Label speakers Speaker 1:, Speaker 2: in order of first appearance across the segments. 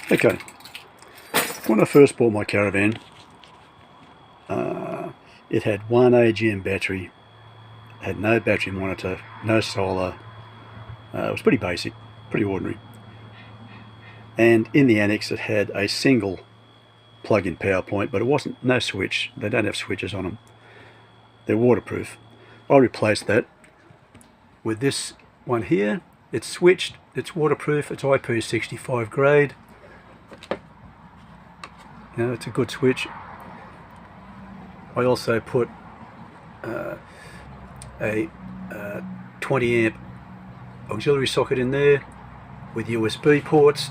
Speaker 1: Okay, when I first bought my Caravan, it had one AGM battery, had no battery monitor, no solar. It was pretty basic, pretty ordinary. And in the annex it had a single plug-in power point, but it wasn't, no switch. They don't have switches on them. They're waterproof. I replaced that with this one here. It's switched, it's waterproof, it's IP65 grade. You know, it's a good switch. I also put a 20 amp auxiliary socket in there with USB ports,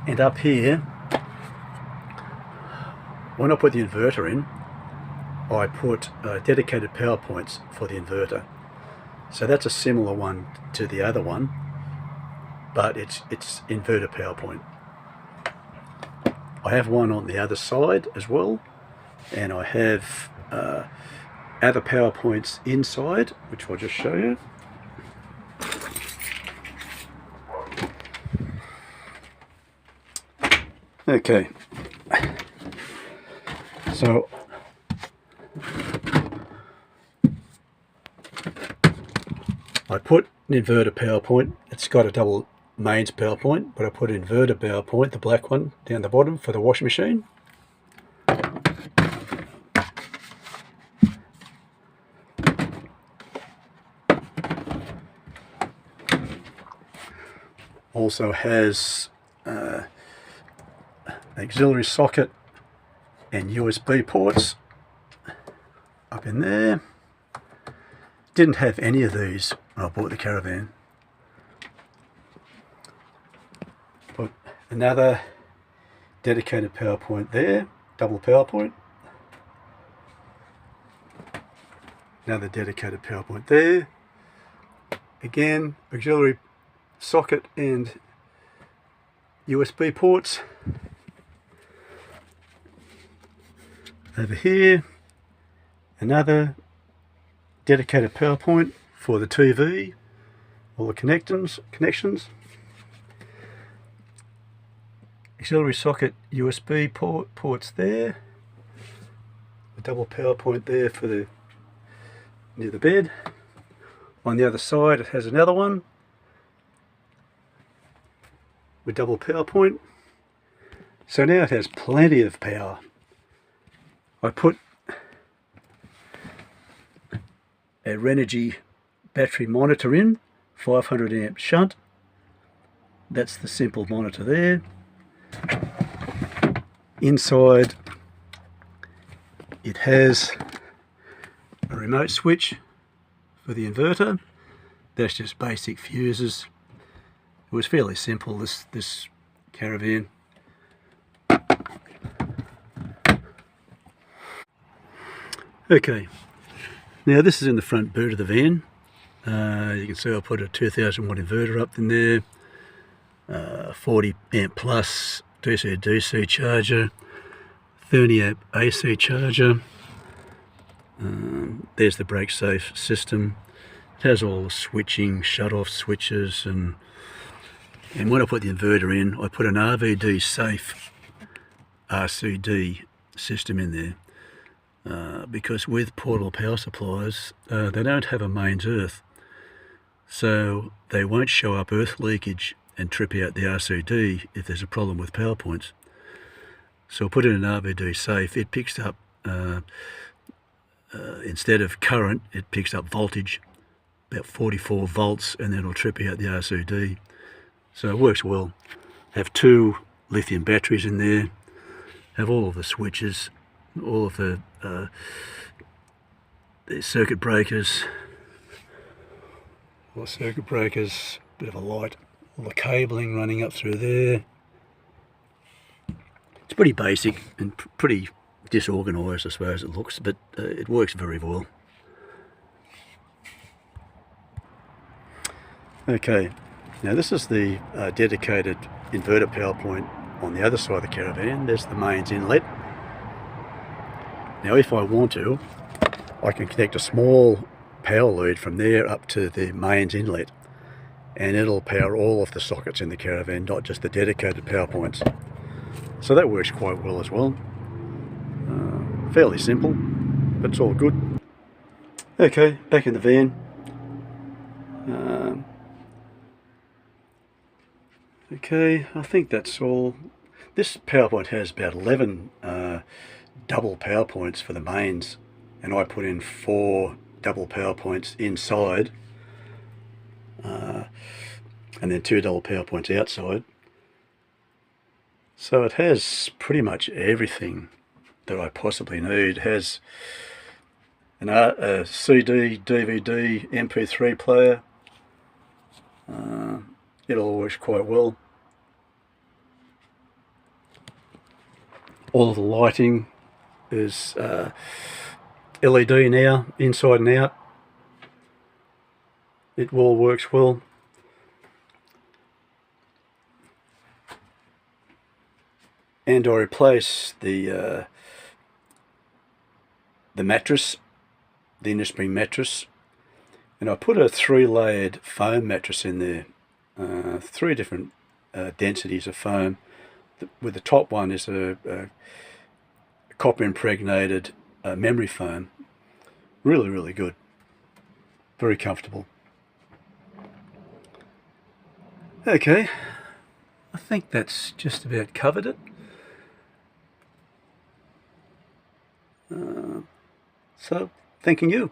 Speaker 1: and up here, when I put the inverter in, I put dedicated power points for the inverter. So that's a similar one to the other one, but it's inverter power point. I have one on the other side as well, and I have other power points inside, which I'll just show you. Okay, so I put an inverter power point. It's got a double mains power point, but I put an inverter power point, the black one, down the bottom for the washing machine. Also has auxiliary socket and USB ports up in there. Didn't have any of these when I bought the Caravan. Put another dedicated power point there, double power point. Another dedicated power point there. Again, auxiliary socket and USB ports. Over here, another dedicated power point for the TV, all the connections. Auxiliary socket USB ports there. A double power point there for the near the bed. On the other side it has another one with double power point. So now it has plenty of power. I put a Renogy battery monitor in, 500 amp shunt. That's the simple monitor there. Inside it has a remote switch for the inverter. That's just basic fuses. It was fairly simple, this Caravan. Okay, now this is in the front boot of the van. You can see I put a 2000 watt inverter up in there, 40 amp plus DC-DC charger, 30 amp AC charger. There's the brake safe system. It has all the switching, shut-off switches, and when I put the inverter in, I put an RVD safe RCD system in there. Because with portable power supplies, they don't have a mains earth, so they won't show up earth leakage and trip out the RCD if there's a problem with power points. So I put in an RVD safe. It picks up, instead of current, it picks up voltage, about 44 volts, and then it'll trip out the RCD. So it works well. Have two lithium batteries in there, have all of the switches, all of the circuit breakers, bit of a light, all the cabling running up through there. It's pretty basic and pretty disorganised, I suppose it looks, but it works very well. Okay, now this is the dedicated inverter power point on the other side of the Caravan. There's the mains inlet. Now if I want to, I can connect a small power lead from there up to the mains inlet, and it'll power all of the sockets in the Caravan, not just the dedicated power points. So that works quite well as well. Fairly simple, but it's all good. Okay, back in the van. Okay, I think that's all. This PowerPoint has about 11 double PowerPoints for the mains, and I put in 4 double PowerPoints inside, and then 2 double PowerPoints outside. So it has pretty much everything that I possibly need. It has a CD, DVD, MP3 player. It all works quite well. All of the lighting is LED now, inside and out. It all works well. And I replaced the mattress, the inner spring mattress, and I put a 3-layered foam mattress in there, 3 different densities of foam. With the top one is a copper impregnated memory foam. Really, really good. Very comfortable. Okay, I think that's just about covered it. So, thanking you.